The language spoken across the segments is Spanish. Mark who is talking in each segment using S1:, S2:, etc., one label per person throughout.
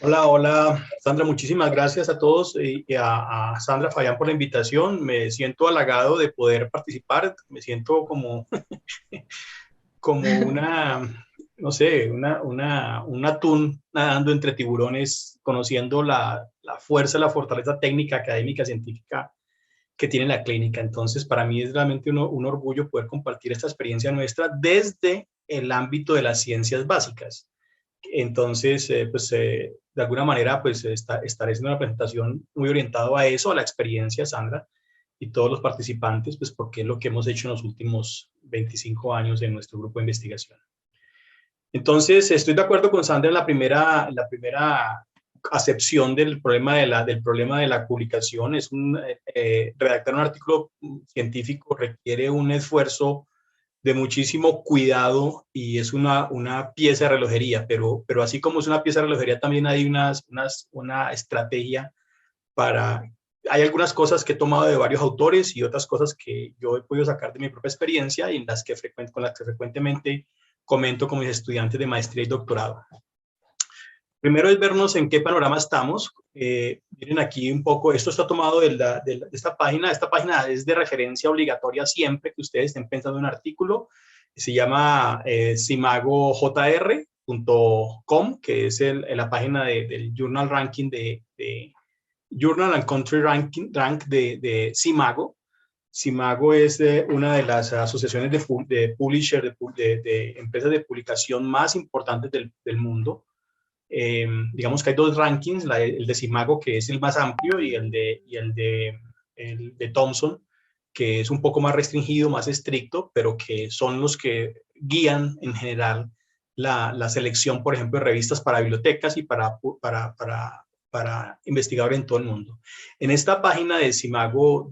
S1: Hola, hola, Sandra, muchísimas gracias a todos y a Sandra Fayán por la invitación. Me siento halagado de poder participar, me siento como, como una, no sé, un atún nadando entre tiburones, conociendo la fuerza, la fortaleza técnica, académica, científica que tiene la clínica. Entonces, para mí es realmente un orgullo poder compartir esta experiencia nuestra desde el ámbito de las ciencias básicas. Entonces, de alguna manera, estaré haciendo una presentación muy orientado a eso, a la experiencia, Sandra, y todos los participantes, pues porque es lo que hemos hecho en los últimos 25 años en nuestro grupo de investigación. Entonces, estoy de acuerdo con Sandra en la primera acepción del problema de la publicación. Redactar un artículo científico requiere un esfuerzo de muchísimo cuidado y es una pieza de relojería, pero así como es una pieza de relojería, también hay una estrategia para... Hay algunas cosas que he tomado de varios autores y otras cosas que yo he podido sacar de mi propia experiencia y con las que frecuentemente comento con mis estudiantes de maestría y doctorado. Primero es vernos en qué panorama estamos. Miren aquí un poco, esto está tomado de esta página. Esta página es de referencia obligatoria siempre que ustedes estén pensando en un artículo. Se llama simagojr.com, que es la página del Journal Ranking Journal and Country Rank de Simago. Simago es una de las asociaciones de publisher, de empresas de publicación más importantes del mundo. Digamos que hay dos rankings, el de Simago, que es el más amplio, el de Thomson, que es un poco más restringido, más estricto, pero que son los que guían en general la selección, por ejemplo, de revistas para bibliotecas y para investigadores en todo el mundo. En esta página de Simago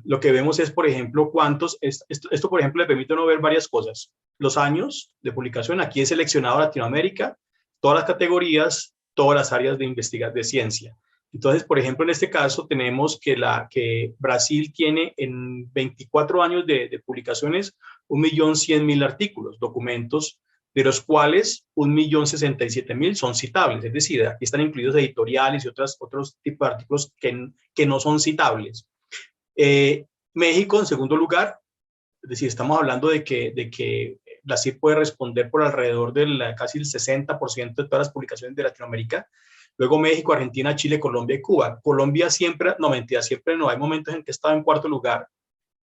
S1: lo que vemos es, por ejemplo, esto, por ejemplo, le permite no ver varias cosas. Los años de publicación, aquí he seleccionado Latinoamérica, todas las categorías, todas las áreas de investigación de ciencia. Entonces, por ejemplo, en este caso tenemos que Brasil tiene en 24 años de publicaciones 1.100.000 artículos, documentos, de los cuales 1.067.000 son citables, es decir, aquí están incluidos editoriales y otros tipos de artículos que no son citables. México en segundo lugar, es decir, estamos hablando de que Brasil puede responder por alrededor casi el 60% de todas las publicaciones de Latinoamérica. Luego México, Argentina, Chile, Colombia y Cuba. Colombia siempre, no mentira, siempre no. Hay momentos en que estaba en cuarto lugar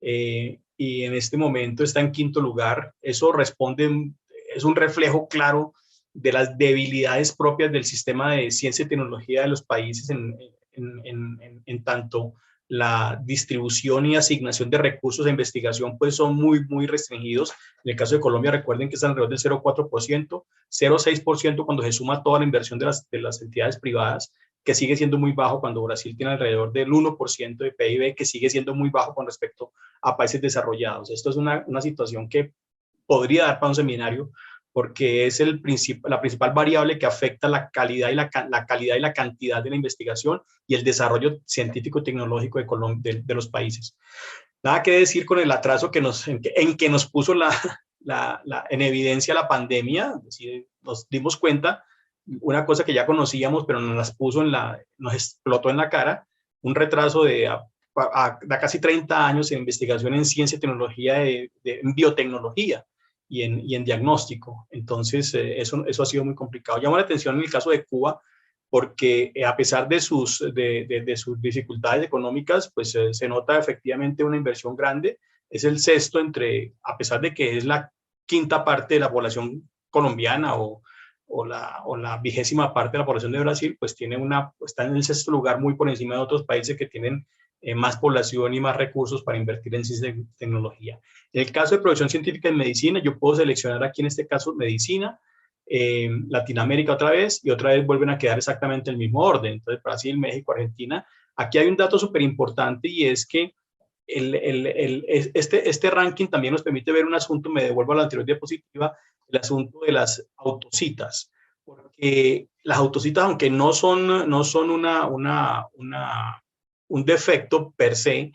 S1: y en este momento está en quinto lugar. Eso responde, es un reflejo claro de las debilidades propias del sistema de ciencia y tecnología de los países en tanto la distribución y asignación de recursos de investigación pues son muy restringidos. En el caso de Colombia, recuerden que es alrededor del 0,4%, 0,6% cuando se suma toda la inversión de las entidades privadas, que sigue siendo muy bajo cuando Brasil tiene alrededor del 1% de PIB, que sigue siendo muy bajo con respecto a países desarrollados. Esto es una situación que podría dar para un seminario porque es la principal variable que afecta la calidad y la cantidad de la investigación y el desarrollo científico-tecnológico de los países. Nada que decir con el atraso en que nos puso en evidencia la pandemia. Es decir, nos dimos cuenta, una cosa que ya conocíamos, pero nos explotó en la cara, un retraso de casi 30 años en investigación en ciencia y tecnología, en biotecnología y en diagnóstico. Entonces, eso ha sido muy complicado. Llama la atención en el caso de Cuba, porque a pesar de sus dificultades económicas, pues se nota efectivamente una inversión grande. Es el sexto a pesar de que es la quinta parte de la población colombiana o la 20ª parte de la población de Brasil, pues está en el sexto lugar muy por encima de otros países que tienen más población y más recursos para invertir en ciencia y tecnología. En el caso de producción científica en medicina, yo puedo seleccionar aquí en este caso medicina, Latinoamérica otra vez vuelven a quedar exactamente en el mismo orden. Entonces, Brasil, México, Argentina. Aquí hay un dato súper importante y es que este ranking también nos permite ver un asunto, me devuelvo a la anterior diapositiva, el asunto de las autocitas. Porque las autocitas, aunque no son un defecto per se,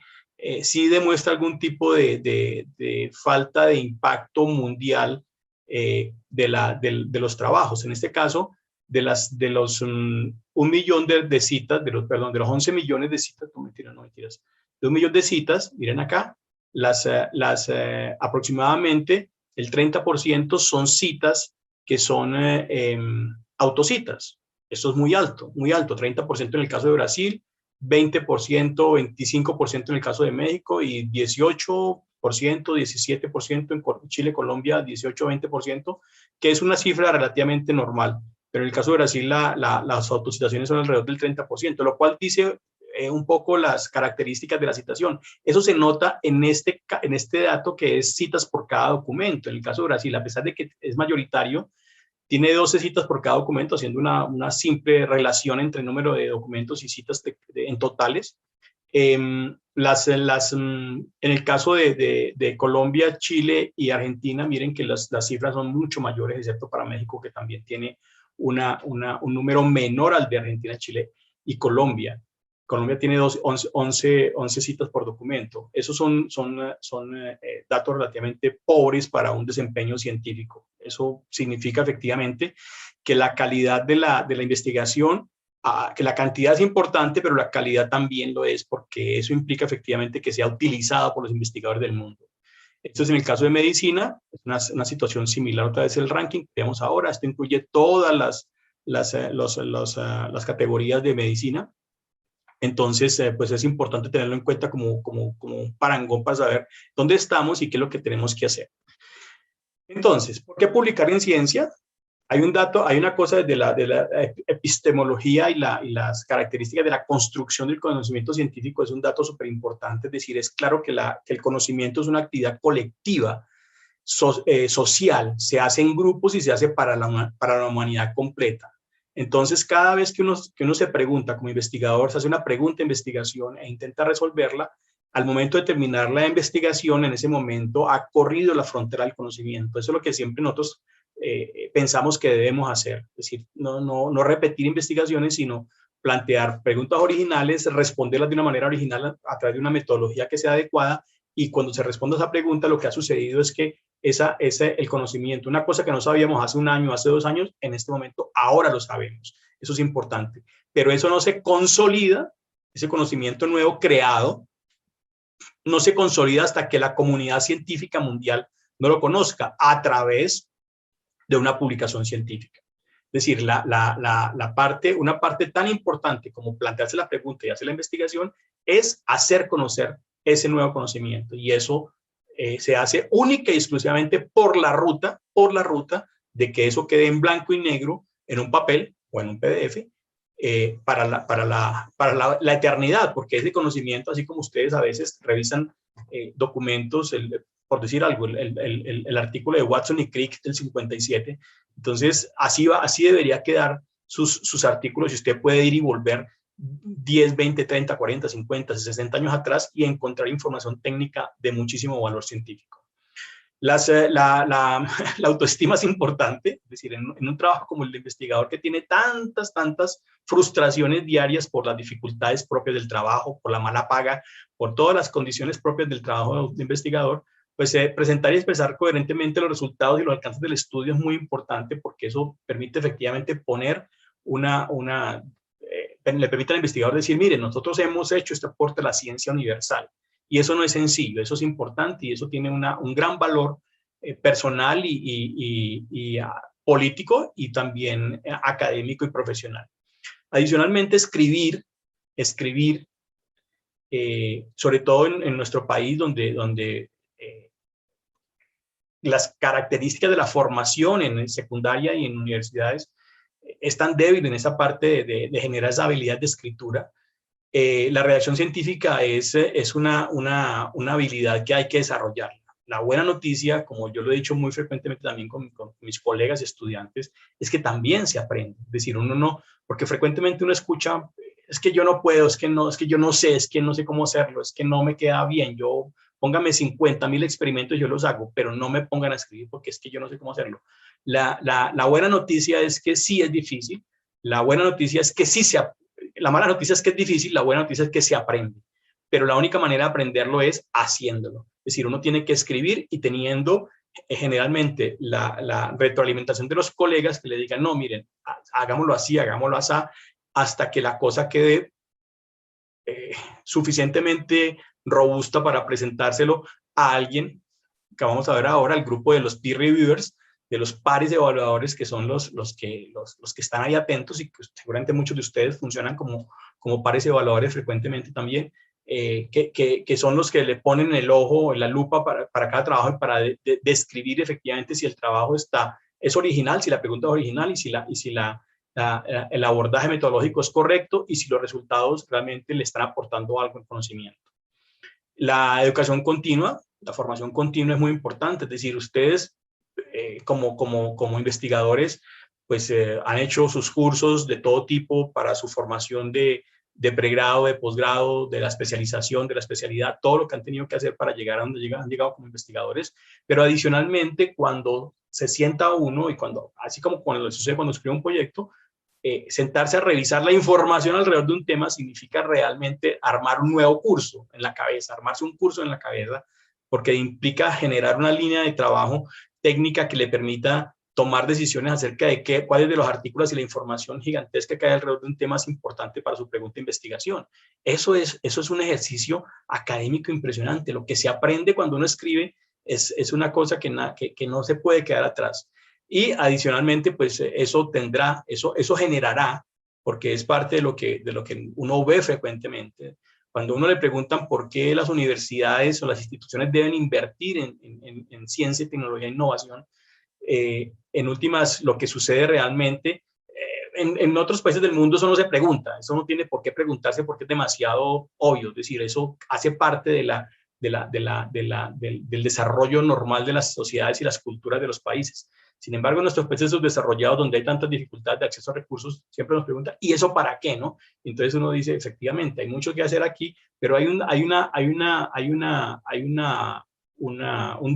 S1: sí demuestra algún tipo de falta de impacto mundial de los trabajos. En este caso, de los 1 millón de citas, de los 11 millones de citas, no mentiras, de 1 millón de citas, miren acá, aproximadamente el 30% son citas que son autocitas. Esto es muy alto, 30% en el caso de Brasil, 20%, 25% en el caso de México y 18%, 17% en Chile, Colombia, 18, 20%, que es una cifra relativamente normal. Pero en el caso de Brasil las autocitaciones son alrededor del 30%, lo cual dice un poco las características de la citación. Eso se nota en este dato que es citas por cada documento. En el caso de Brasil, a pesar de que es mayoritario, tiene 12 citas por cada documento, haciendo una simple relación entre el número de documentos y citas en totales. En el caso de Colombia, Chile y Argentina, miren que las cifras son mucho mayores, excepto para México, que también tiene un número menor al de Argentina, Chile y Colombia. Colombia tiene 11 citas por documento. Esos son datos relativamente pobres para un desempeño científico. Eso significa efectivamente que la calidad de la investigación, que la cantidad es importante, pero la calidad también lo es, porque eso implica efectivamente que sea utilizada por los investigadores del mundo. Esto es en el caso de medicina, es una situación similar otra vez el ranking que vemos ahora. Esto incluye todas las categorías de medicina. Entonces, pues es importante tenerlo en cuenta como un parangón para saber dónde estamos y qué es lo que tenemos que hacer. Entonces, ¿por qué publicar en ciencia? Hay un dato, hay una cosa de la epistemología y las características de la construcción del conocimiento científico, es un dato súper importante. Es decir, es claro que el conocimiento es una actividad colectiva, social, se hace en grupos y se hace para la humanidad completa. Entonces, cada vez que uno se pregunta como investigador, se hace una pregunta de investigación e intenta resolverla, al momento de terminar la investigación, en ese momento ha corrido la frontera del conocimiento. Eso es lo que siempre nosotros pensamos que debemos hacer. Es decir, no repetir investigaciones, sino plantear preguntas originales, responderlas de una manera original a través de una metodología que sea adecuada, y cuando se responde a esa pregunta, lo que ha sucedido es que el conocimiento, una cosa que no sabíamos hace 1 año, hace 2 años, en este momento ahora lo sabemos. Eso es importante. Pero eso no se consolida, ese conocimiento nuevo creado, no se consolida hasta que la comunidad científica mundial no lo conozca a través de una publicación científica. Es decir, una parte tan importante como plantearse la pregunta y hacer la investigación es hacer conocer ese nuevo conocimiento, y eso se hace única y exclusivamente por la ruta de que eso quede en blanco y negro en un papel o en un PDF para la eternidad, porque ese conocimiento, así como ustedes a veces revisan documentos, por decir algo, el artículo de Watson y Crick del 57, entonces así debería quedar sus artículos, y usted puede ir y volver 10, 20, 30, 40, 50, 60 años atrás y encontrar información técnica de muchísimo valor científico. La autoestima es importante, es decir, en un trabajo como el de investigador, que tiene tantas frustraciones diarias por las dificultades propias del trabajo, por la mala paga, por todas las condiciones propias del trabajo de investigador, pues presentar y expresar coherentemente los resultados y los alcances del estudio es muy importante, porque eso permite efectivamente poner le permite al investigador decir, mire, nosotros hemos hecho este aporte a la ciencia universal. Y eso no es sencillo, eso es importante, y eso tiene un gran valor personal y político, y también académico y profesional. Adicionalmente, escribir sobre todo en nuestro país, donde las características de la formación en secundaria y en universidades es tan débil en esa parte de generar esa habilidad de escritura. La redacción científica es una habilidad que hay que desarrollar. La buena noticia, como yo lo he dicho muy frecuentemente también con mis colegas y estudiantes, es que también se aprende. Es decir, porque frecuentemente uno escucha, es que yo no puedo, es que yo no sé, es que no sé cómo hacerlo, es que no me queda bien, póngame 50,000 experimentos, yo los hago, pero no me pongan a escribir porque es que yo no sé cómo hacerlo. La buena noticia es que sí es difícil, la buena noticia es que sí la mala noticia es que es difícil, la buena noticia es que se aprende, pero la única manera de aprenderlo es haciéndolo. Es decir, uno tiene que escribir y teniendo generalmente la retroalimentación de los colegas que le digan, no, miren, hagámoslo así, hasta que la cosa quede suficientemente robusta para presentárselo a alguien, que vamos a ver ahora, el grupo de los peer reviewers, de los pares evaluadores, que son los que están ahí atentos, y que seguramente muchos de ustedes funcionan como pares evaluadores frecuentemente también, que son los que le ponen el ojo, la lupa para cada trabajo, y para describir efectivamente si el trabajo es original, si la pregunta es original, y si el abordaje metodológico es correcto, y si los resultados realmente le están aportando algo en conocimiento. La educación continua, la formación continua es muy importante, es decir, ustedes como investigadores pues han hecho sus cursos de todo tipo para su formación de pregrado, de posgrado, de la especialización, de la especialidad, todo lo que han tenido que hacer para llegar a donde han llegado como investigadores, pero adicionalmente cuando se sienta uno, y así como cuando sucede cuando escribe un proyecto, sentarse a revisar la información alrededor de un tema significa realmente armar un nuevo curso en la cabeza, armarse un curso en la cabeza, porque implica generar una línea de trabajo técnica que le permita tomar decisiones acerca de cuáles de los artículos y la información gigantesca que hay alrededor de un tema es importante para su pregunta de investigación. Eso es un ejercicio académico impresionante. Lo que se aprende cuando uno escribe es una cosa que no se puede quedar atrás. Y adicionalmente, pues eso generará, porque es parte de lo que uno ve frecuentemente, cuando uno le preguntan por qué las universidades o las instituciones deben invertir en ciencia, tecnología e innovación, en últimas, lo que sucede realmente, en otros países del mundo eso no se pregunta, eso no tiene por qué preguntarse porque es demasiado obvio, es decir, eso hace parte del desarrollo normal de las sociedades y las culturas de los países. Sin embargo, en nuestros países desarrollados, donde hay tantas dificultades de acceso a recursos, siempre nos preguntan, ¿y eso para qué, no? Entonces uno dice, efectivamente, hay mucho que hacer aquí, pero hay un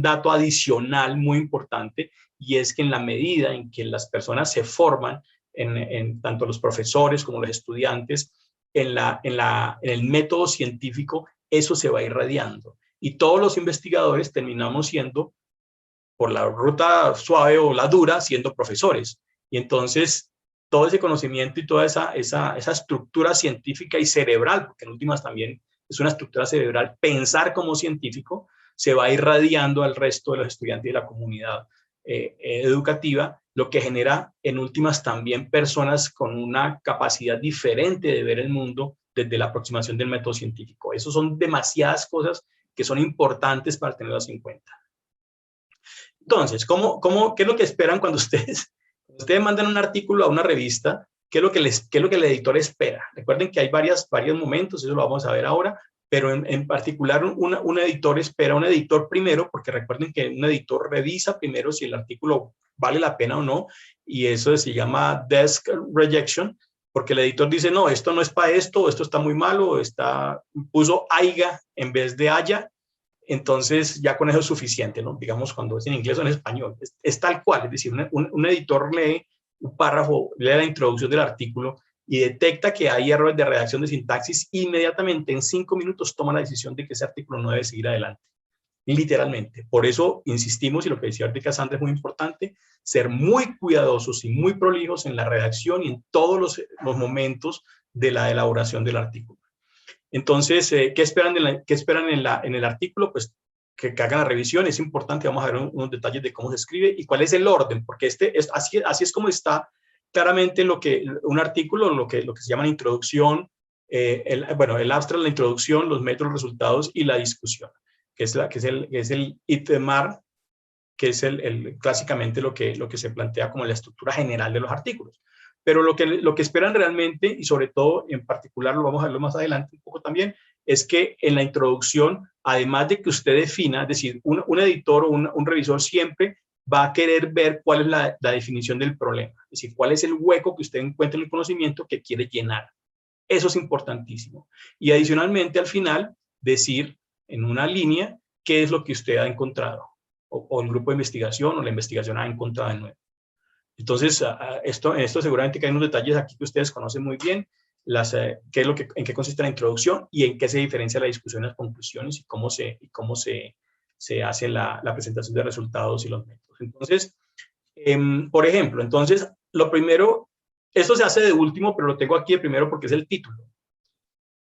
S1: dato adicional muy importante, y es que en la medida en que las personas se forman, tanto los profesores como los estudiantes, en el método científico, eso se va irradiando. Y todos los investigadores terminamos siendo, por la ruta suave o la dura, siendo profesores. Y entonces todo ese conocimiento y toda esa estructura científica y cerebral, porque en últimas también es una estructura cerebral, pensar como científico, se va irradiando al resto de los estudiantes de la comunidad educativa, lo que genera en últimas también personas con una capacidad diferente de ver el mundo desde la aproximación del método científico. Eso son demasiadas cosas que son importantes para tenerlas en cuenta. Entonces, ¿qué es lo que esperan cuando ustedes mandan un artículo a una revista? ¿Qué es lo que el editor espera? Recuerden que hay varios momentos, eso lo vamos a ver ahora, pero en particular un editor espera, un editor primero, porque recuerden que un editor revisa primero si el artículo vale la pena o no, y eso se llama desk rejection, porque el editor dice, no, esto no es para esto está muy malo, puso aiga en vez de haya, entonces ya con eso es suficiente, ¿no? Digamos, cuando es en inglés o en español, es tal cual, es decir, un editor lee un párrafo, lee la introducción del artículo y detecta que hay errores de redacción de sintaxis, inmediatamente en 5 minutos toma la decisión de que ese artículo no debe seguir adelante, literalmente. Por eso insistimos, y lo que decía ahorita Sandra es muy importante, ser muy cuidadosos y muy prolijos en la redacción y en todos los momentos de la elaboración del artículo. Entonces, ¿qué esperan en el artículo? Pues que hagan la revisión, es importante, vamos a ver unos detalles de cómo se escribe y cuál es el orden, porque así es como está claramente un artículo, lo que se llama la introducción, el abstract, la introducción, los métodos, los resultados y la discusión, que es el ITMAR, que es clásicamente lo que se plantea como la estructura general de los artículos. Pero lo que esperan realmente, y sobre todo en particular, lo vamos a verlo más adelante un poco también, es que en la introducción, además de que usted defina, es decir, un editor o un revisor siempre va a querer ver cuál es la definición del problema, es decir, cuál es el hueco que usted encuentra en el conocimiento que quiere llenar. Eso es importantísimo. Y adicionalmente, al final, decir en una línea qué es lo que usted ha encontrado, o el grupo de investigación o la investigación ha encontrado de nuevo. Entonces, en esto seguramente que hay unos detalles aquí que ustedes conocen muy bien, en qué consiste la introducción y en qué se diferencia la discusión y las conclusiones y cómo se se hace la presentación de resultados y los métodos. Entonces, por ejemplo, entonces, lo primero, esto se hace de último, pero lo tengo aquí de primero porque es el título.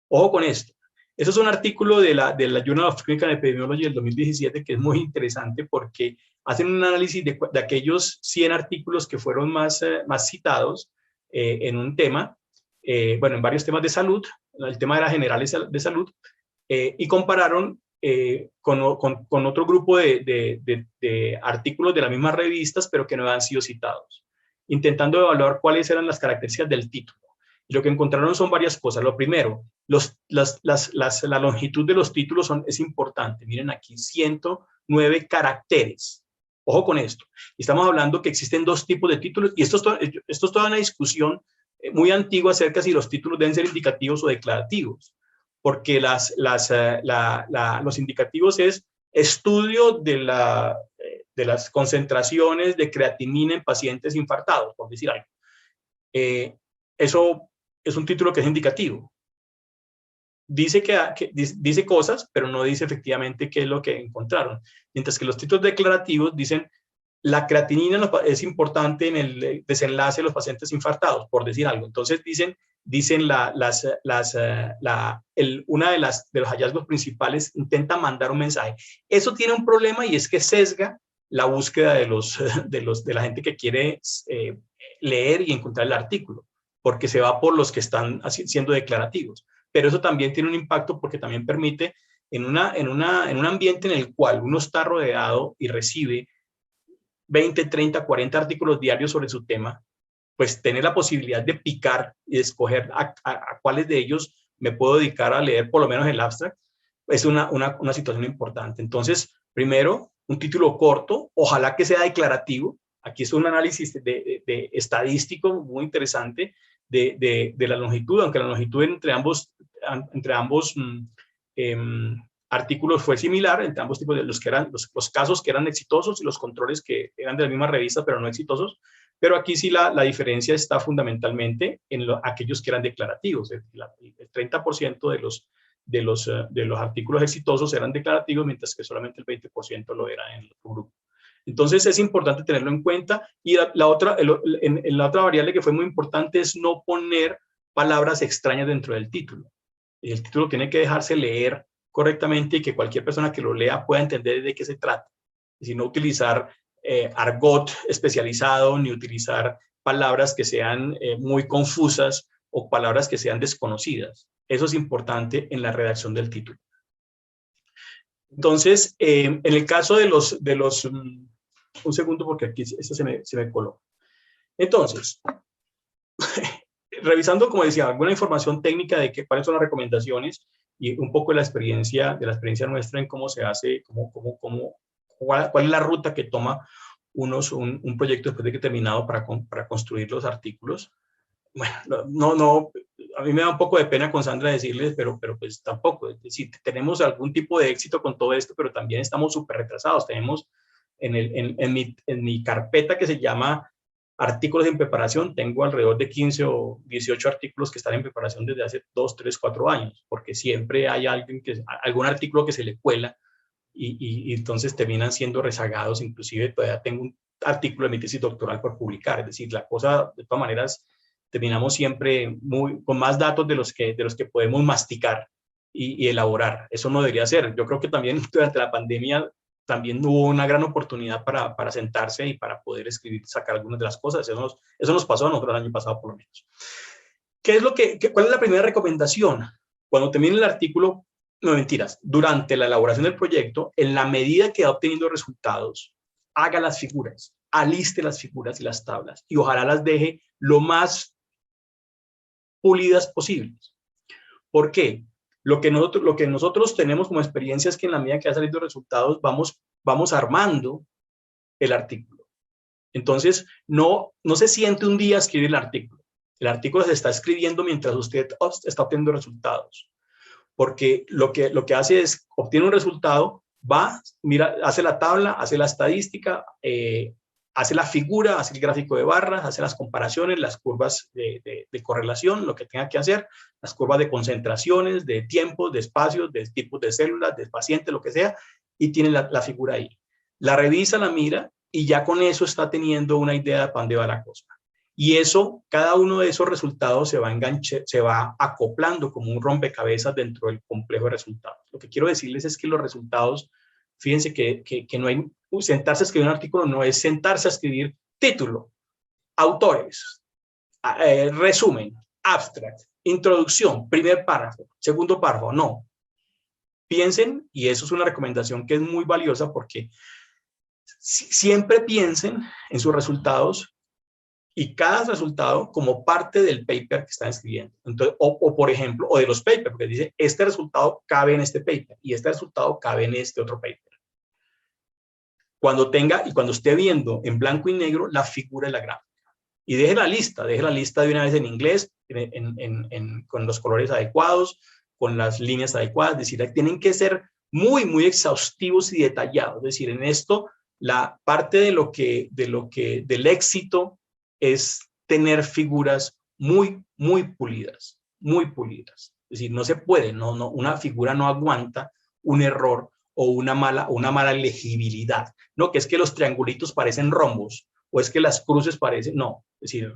S1: Ojo con esto. Eso es un artículo de la Journal of Clinical Epidemiology del 2017 que es muy interesante porque hacen un análisis de aquellos 100 artículos que fueron más citados en un tema, bueno, en varios temas de salud, el tema era generales de salud, y compararon con otro grupo de artículos de las mismas revistas, pero que no han sido citados, intentando evaluar cuáles eran las características del título. Y lo que encontraron son varias cosas. Lo primero, la longitud de los títulos es importante. Miren aquí, 109 caracteres. Ojo con esto. Estamos hablando que existen dos tipos de títulos, y esto es toda una discusión muy antigua acerca de si los títulos deben ser indicativos o declarativos, porque los indicativos es estudio de las concentraciones de creatinina en pacientes infartados, por decir algo. Eso es un título que es indicativo. Dice dice cosas, pero no dice efectivamente qué es lo que encontraron. Mientras que los títulos declarativos dicen la creatinina es importante en el desenlace de los pacientes infartados, por decir algo. Entonces dicen una de los hallazgos principales intenta mandar un mensaje. Eso tiene un problema y es que sesga la búsqueda de la gente que quiere leer y encontrar el artículo, porque se va por los que están siendo declarativos. Pero eso también tiene un impacto porque también permite en un ambiente en el cual uno está rodeado y recibe 20, 30, 40 artículos diarios sobre su tema, pues tener la posibilidad de picar y escoger a cuáles de ellos me puedo dedicar a leer por lo menos el abstract, es una situación importante. Entonces, primero, un título corto, ojalá que sea declarativo. Aquí es un análisis estadístico muy interesante de la longitud, aunque la longitud entre ambos artículos fue similar, entre ambos tipos de los casos que eran exitosos y los controles que eran de la misma revista pero no exitosos. Pero aquí sí la diferencia está fundamentalmente en aquellos que eran declarativos. El 30% de los artículos exitosos eran declarativos, mientras que solamente el 20% lo era en el otro grupo. Entonces es importante tenerlo en cuenta. Y la otra variable que fue muy importante es no poner palabras extrañas dentro del título. El título tiene que dejarse leer correctamente y que cualquier persona que lo lea pueda entender de qué se trata. Es decir, no utilizar argot especializado, ni utilizar palabras que sean muy confusas o palabras que sean desconocidas. Eso es importante en la redacción del título. Entonces, en el caso de los un segundo porque aquí esto se me coló. Entonces, revisando, como decía, alguna información técnica de cuáles son las recomendaciones y un poco de la experiencia nuestra en cómo se hace, cuál es la ruta que toma un proyecto después de que terminado para construir los artículos. Bueno, a mí me da un poco de pena con Sandra decirles, pero pues tampoco. Es decir, tenemos algún tipo de éxito con todo esto, pero también estamos súper retrasados. Tenemos en mi carpeta que se llama artículos en preparación, tengo alrededor de 15 o 18 artículos que están en preparación desde hace 2, 3, 4 años, porque siempre hay algún artículo que se le cuela y entonces terminan siendo rezagados. Inclusive todavía tengo un artículo de mi tesis doctoral por publicar. Es decir, la cosa, de todas maneras, terminamos siempre con más datos de los que podemos masticar y elaborar. Eso no debería ser. Yo creo que también durante la pandemia también hubo una gran oportunidad para sentarse y para poder escribir, sacar algunas de las cosas. Eso nos pasó a nosotros el año pasado, por lo menos. ¿Cuál es la primera recomendación? Cuando termine el artículo, no mentiras, durante la elaboración del proyecto, en la medida que va obteniendo resultados, haga las figuras, aliste las figuras y las tablas y ojalá las deje lo más pulidas posibles. ¿Por qué? Lo que nosotros tenemos como experiencia es que en la medida que va saliendo resultados, vamos armando el artículo. Entonces, no se siente un día a escribir el artículo. El artículo se está escribiendo mientras usted está obteniendo resultados. Porque lo que hace es, obtiene un resultado, mira, hace la tabla, hace la estadística, hace la figura, hace el gráfico de barras, hace las comparaciones, las curvas de correlación, lo que tenga que hacer, las curvas de concentraciones, de tiempos, de espacios, de tipos de células, de pacientes, lo que sea, y tiene la figura ahí. La revisa, la mira y ya con eso está teniendo una idea de para dónde va la cosa. Y eso, cada uno de esos resultados se va acoplando como un rompecabezas dentro del complejo de resultados. Lo que quiero decirles es que los resultados, fíjense que no hay, sentarse a escribir un artículo no es sentarse a escribir título, autores, resumen, abstract, introducción, primer párrafo, segundo párrafo, no. Piensen, y eso es una recomendación que es muy valiosa porque siempre piensen en sus resultados y cada resultado como parte del paper que están escribiendo. Entonces, o por ejemplo, o de los papers, porque dice, este resultado cabe en este paper y este resultado cabe en este otro paper. Cuando esté viendo en blanco y negro la figura de la gráfica. Y deje la lista de una vez en inglés, con los colores adecuados, con las líneas adecuadas, es decir, tienen que ser muy, muy exhaustivos y detallados. Es decir, en esto, la parte del éxito es tener figuras muy, muy pulidas, muy pulidas. Es decir, no se puede, una figura no aguanta un error o una mala legibilidad, ¿no? Que es que los triangulitos parecen rombos, o es que las cruces parecen, no, es decir,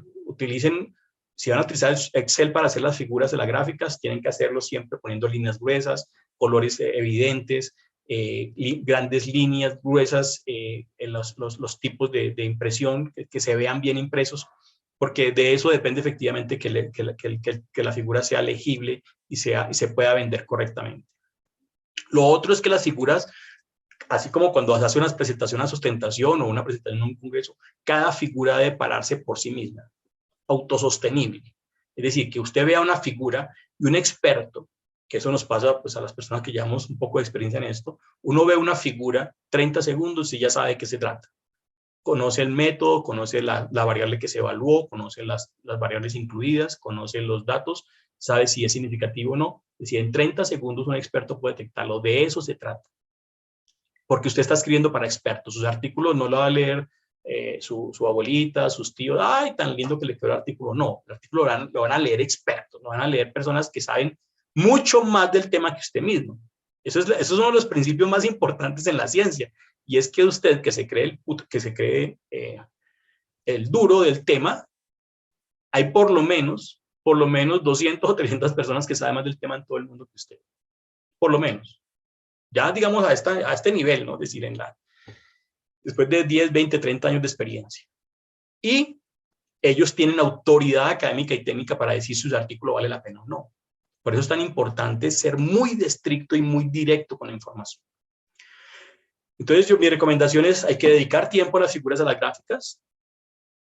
S1: si van a utilizar Excel para hacer las figuras de las gráficas, tienen que hacerlo siempre poniendo líneas gruesas, colores evidentes, grandes líneas gruesas en los tipos de impresión, que se vean bien impresos, porque de eso depende efectivamente que la figura sea legible y se pueda vender correctamente. Lo otro es que las figuras, así como cuando se hace una presentación a sustentación o una presentación en un congreso, cada figura debe pararse por sí misma, autosostenible. Es decir, que usted vea una figura y un experto, que eso nos pasa pues, a las personas que llevamos un poco de experiencia en esto, uno ve una figura 30 segundos y ya sabe de qué se trata. Conoce el método, conoce la variable que se evaluó, conoce las variables incluidas, conoce los datos, sabe si es significativo o no. Es decir, en 30 segundos un experto puede detectarlo. De eso se trata. Porque usted está escribiendo para expertos. Sus artículos no lo va a leer su abuelita, sus tíos. ¡Ay, tan lindo que le quedó el artículo! No, el artículo lo van a leer expertos, lo van a leer personas que saben mucho más del tema que usted mismo. Esos son uno de los principios más importantes en la ciencia. Y es que usted, que se cree el duro del tema, hay por lo menos 200 o 300 personas que saben más del tema en todo el mundo que usted. Por lo menos. Ya digamos a este nivel, ¿no? Es decir, después de 10, 20, 30 años de experiencia. Y ellos tienen autoridad académica y técnica para decir si su artículo vale la pena o no. Por eso es tan importante ser muy estricto y muy directo con la información. Entonces, mi recomendación es, hay que dedicar tiempo a las figuras, a las gráficas.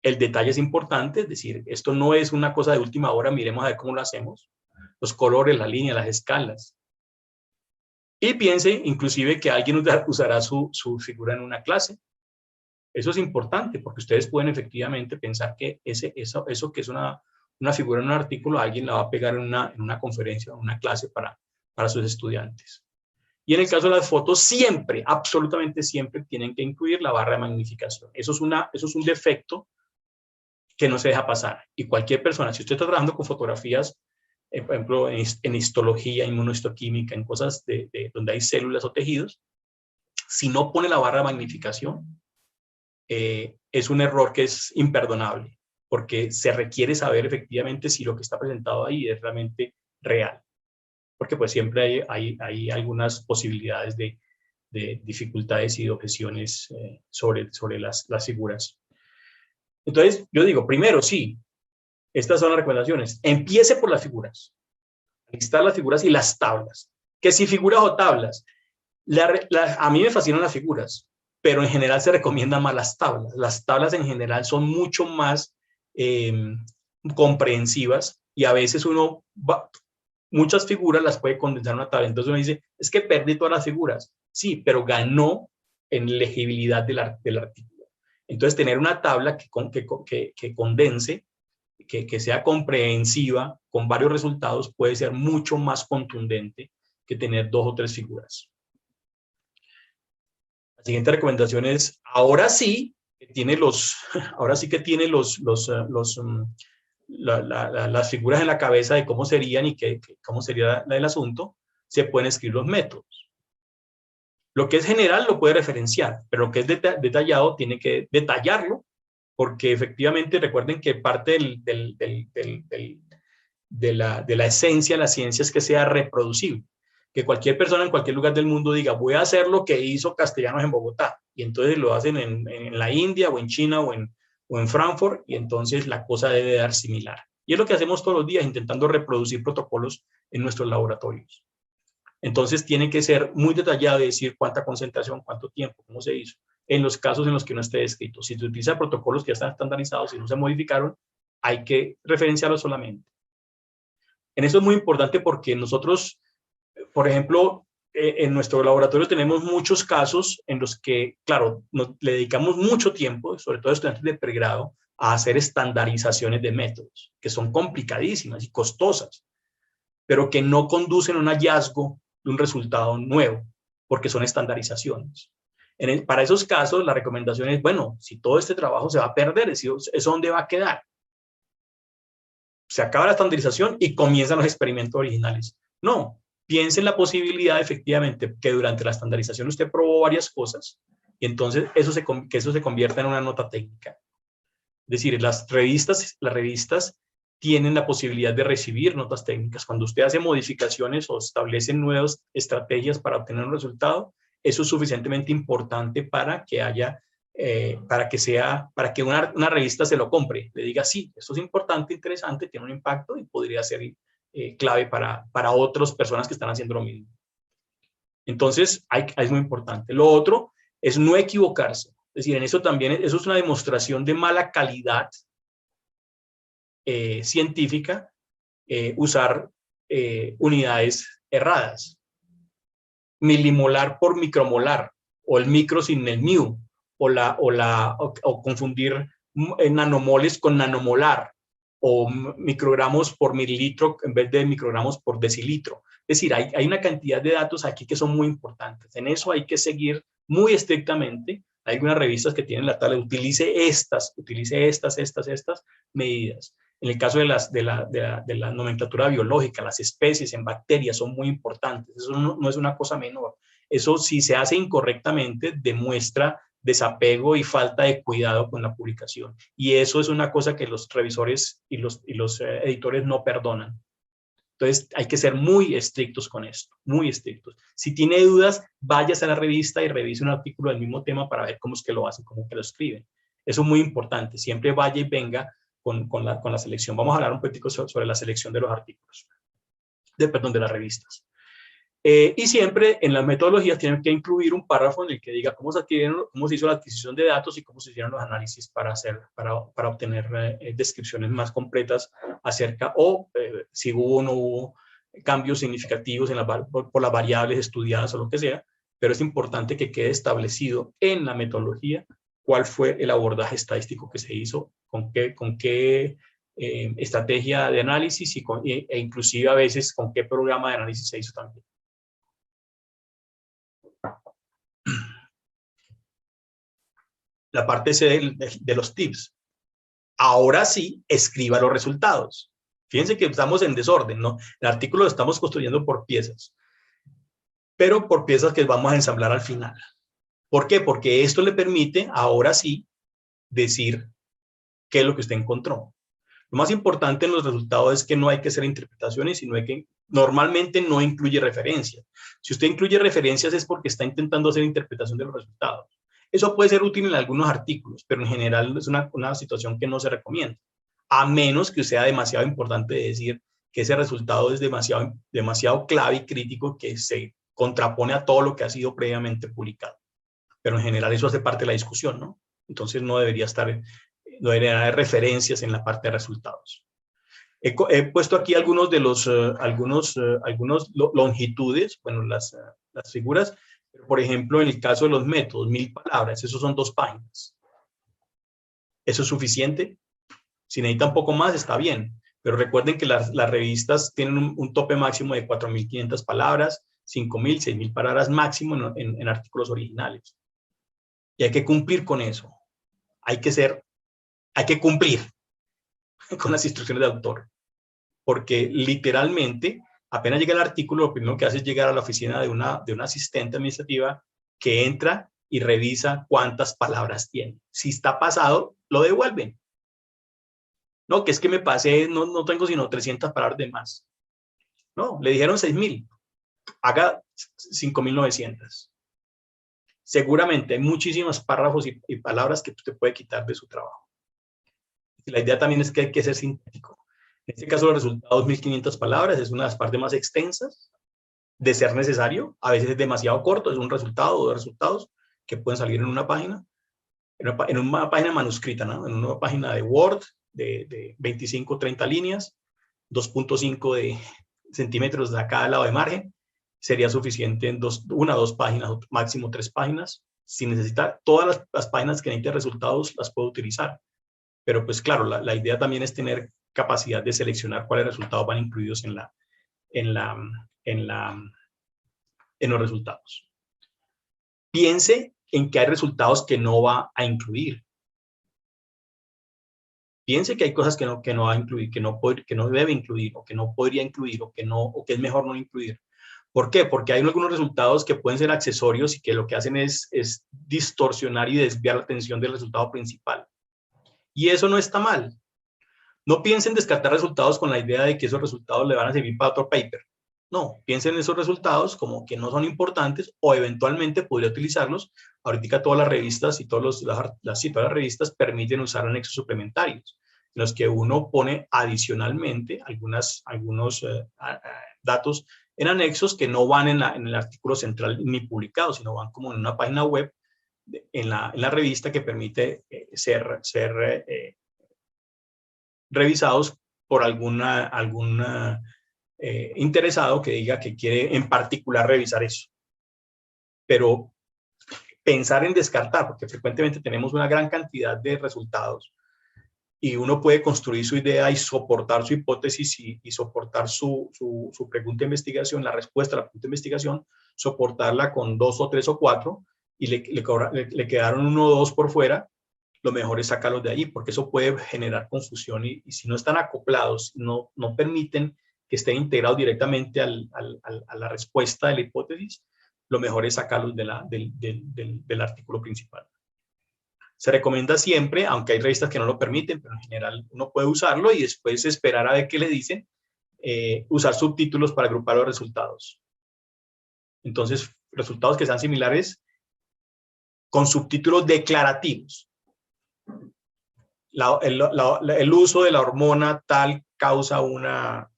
S1: El detalle es importante, es decir, esto no es una cosa de última hora, miremos a ver cómo lo hacemos. Los colores, la línea, las escalas. Y piense inclusive que alguien usará su figura en una clase. Eso es importante porque ustedes pueden efectivamente pensar que eso que es una figura en un artículo, alguien la va a pegar en una conferencia o en una clase para sus estudiantes. Y en el caso de las fotos, siempre, absolutamente siempre, tienen que incluir la barra de magnificación. Eso es un defecto que no se deja pasar. Y cualquier persona, si usted está trabajando con fotografías, por ejemplo, en histología, inmunohistoquímica, en cosas donde hay células o tejidos, si no pone la barra de magnificación, es un error que es imperdonable, porque se requiere saber efectivamente si lo que está presentado ahí es realmente real. Porque pues siempre hay algunas posibilidades de dificultades y de objeciones sobre las figuras. Entonces, yo digo, primero, sí, estas son las recomendaciones. Empiece por las figuras. Listar las figuras y las tablas. Que si figuras o tablas. A mí me fascinan las figuras, pero en general se recomiendan más las tablas. Las tablas en general son mucho más comprensivas y a veces muchas figuras las puede condensar en una tabla. Entonces uno dice, es que perdí todas las figuras. Sí, pero ganó en legibilidad del artículo. Entonces tener una tabla que condense, que sea comprensiva con varios resultados puede ser mucho más contundente que tener 2 o 3 figuras. La siguiente recomendación es, ahora sí que tiene las figuras en la cabeza de cómo serían y cómo sería el asunto, se pueden escribir los métodos. Lo que es general lo puede referenciar, pero lo que es detallado tiene que detallarlo, porque efectivamente recuerden que parte de la esencia de la ciencia es que sea reproducible. Que cualquier persona en cualquier lugar del mundo diga, voy a hacer lo que hizo Castellanos en Bogotá, y entonces lo hacen en la India o en China o en Frankfurt, y entonces la cosa debe dar similar. Y es lo que hacemos todos los días, intentando reproducir protocolos en nuestros laboratorios. Entonces tiene que ser muy detallado y decir cuánta concentración, cuánto tiempo, cómo se hizo, en los casos en los que no esté descrito. Si se utiliza protocolos que ya están estandarizados y no se modificaron, hay que referenciarlos solamente. En eso es muy importante porque nosotros, por ejemplo, en nuestro laboratorio tenemos muchos casos en los que, claro, le dedicamos mucho tiempo, sobre todo estudiantes de pregrado, a hacer estandarizaciones de métodos, que son complicadísimas y costosas, pero que no conducen a un hallazgo de un resultado nuevo, porque son estandarizaciones. Para esos casos, la recomendación es, bueno, si todo este trabajo se va a perder, ¿eso dónde va a quedar? Se acaba la estandarización y comienzan los experimentos originales. No, piense en la posibilidad efectivamente que durante la estandarización usted probó varias cosas y entonces que eso se convierta en una nota técnica. Es decir, las revistas tienen la posibilidad de recibir notas técnicas. Cuando usted hace modificaciones o establece nuevas estrategias para obtener un resultado, eso es suficientemente importante para que haya, para que una revista se lo compre, le diga, sí, esto es importante, interesante, tiene un impacto y podría ser clave para otras personas que están haciendo lo mismo. Entonces, es muy importante. Lo otro es no equivocarse. Es decir, en eso también, eso es una demostración de mala calidad científica, usar unidades erradas. Milimolar por micromolar, o el micro sin el mu, o confundir nanomoles con nanomolar, o microgramos por mililitro en vez de microgramos por decilitro. Es decir, hay una cantidad de datos aquí que son muy importantes. En eso hay que seguir muy estrictamente. Hay algunas revistas que tienen la tabla, utilice estas medidas. En el caso de la nomenclatura biológica, las especies en bacterias son muy importantes. Eso no es una cosa menor. Eso, si se hace incorrectamente, demuestra desapego y falta de cuidado con la publicación. Y eso es una cosa que los revisores y los editores no perdonan. Entonces, hay que ser muy estrictos con esto, muy estrictos. Si tiene dudas, váyase a la revista y revise un artículo del mismo tema para ver cómo es que lo hacen, cómo que lo escriben. Eso es muy importante. Siempre vaya y venga con la selección. Vamos a hablar un poquito sobre la selección de los artículos, de las revistas. Y siempre en las metodologías tienen que incluir un párrafo en el que diga cómo se hizo la adquisición de datos y cómo se hicieron los análisis para obtener descripciones más completas acerca, o si hubo o no hubo cambios significativos por las variables estudiadas o lo que sea, pero es importante que quede establecido en la metodología cuál fue el abordaje estadístico que se hizo, con qué estrategia de análisis e inclusive a veces con qué programa de análisis se hizo también. La parte C de los tips. Ahora sí, escriba los resultados. Fíjense que estamos en desorden, ¿no? El artículo lo estamos construyendo por piezas, pero por piezas que vamos a ensamblar al final. ¿Por qué? Porque esto le permite, ahora sí, decir qué es lo que usted encontró. Lo más importante en los resultados es que no hay que hacer interpretaciones, sino que normalmente no incluye referencias. Si usted incluye referencias es porque está intentando hacer interpretación de los resultados. Eso puede ser útil en algunos artículos, pero en general es una situación que no se recomienda, a menos que sea demasiado importante decir que ese resultado es demasiado clave y crítico que se contrapone a todo lo que ha sido previamente publicado. Pero en general eso hace parte de la discusión, ¿no? Entonces no debería haber referencias en la parte de resultados. He puesto aquí algunos de los, longitudes, bueno, las figuras. Por ejemplo, en el caso de los métodos, 1000 palabras, esos son 2 páginas. ¿Eso es suficiente? Si necesita un poco más, está bien. Pero recuerden que las revistas tienen un tope máximo de 4500 palabras, 5000, 6000 palabras máximo en artículos originales. Y hay que cumplir con eso. Hay que cumplir con las instrucciones de autor. Porque literalmente, apenas llega el artículo, lo primero que hace es llegar a la oficina de una asistente administrativa que entra y revisa cuántas palabras tiene. Si está pasado, lo devuelven. No, que es que me pasé, no tengo sino 300 palabras de más. No, le dijeron 6.000. Haga 5.900. Seguramente hay muchísimos párrafos y palabras que usted puede quitar de su trabajo. La idea también es que hay que ser sintético. En este caso, los resultados 1.500 palabras es una de las partes más extensas de ser necesario. A veces es demasiado corto, es un resultado o dos resultados que pueden salir en una página, en una página manuscrita, ¿no? En una página de Word de 25 o 30 líneas, 2.5 de centímetros de cada lado de margen, sería suficiente en una o dos páginas, máximo 3 páginas. Si necesita todas las páginas que necesite resultados, las puedo utilizar. Pero pues claro, la idea también es tener capacidad de seleccionar cuáles resultados van incluidos en los resultados. Piense en que hay resultados que no va a incluir. Piense que hay cosas que no va a incluir, que no debe incluir, o que no podría incluir, o que es mejor no incluir. ¿Por qué? Porque hay algunos resultados que pueden ser accesorios y que lo que hacen es distorsionar y desviar la atención del resultado principal. Y eso no está mal. No piensen en descartar resultados con la idea de que esos resultados le van a servir para otro paper. No, piensen en esos resultados como que no son importantes o eventualmente podría utilizarlos. Ahorita todas las revistas y todas las revistas permiten usar anexos suplementarios, en los que uno pone adicionalmente algunos datos en anexos que no van en el artículo central ni publicado, sino van como en una página web en la revista que permite ser revisados por algún interesado que diga que quiere en particular revisar eso. Pero pensar en descartar, porque frecuentemente tenemos una gran cantidad de resultados y uno puede construir su idea y soportar su hipótesis y soportar su pregunta de investigación, la respuesta a la pregunta de investigación, soportarla con 2 o 3 o 4 y le quedaron 1 o 2 por fuera. Lo mejor es sacarlos de ahí, porque eso puede generar confusión y si no están acoplados, no permiten que estén integrados directamente a la respuesta de la hipótesis, lo mejor es sacarlos del artículo principal. Se recomienda siempre, aunque hay revistas que no lo permiten, pero en general uno puede usarlo y después esperar a ver qué le dicen, usar subtítulos para agrupar los resultados. Entonces, resultados que sean similares con subtítulos declarativos. El uso de la hormona tal causa una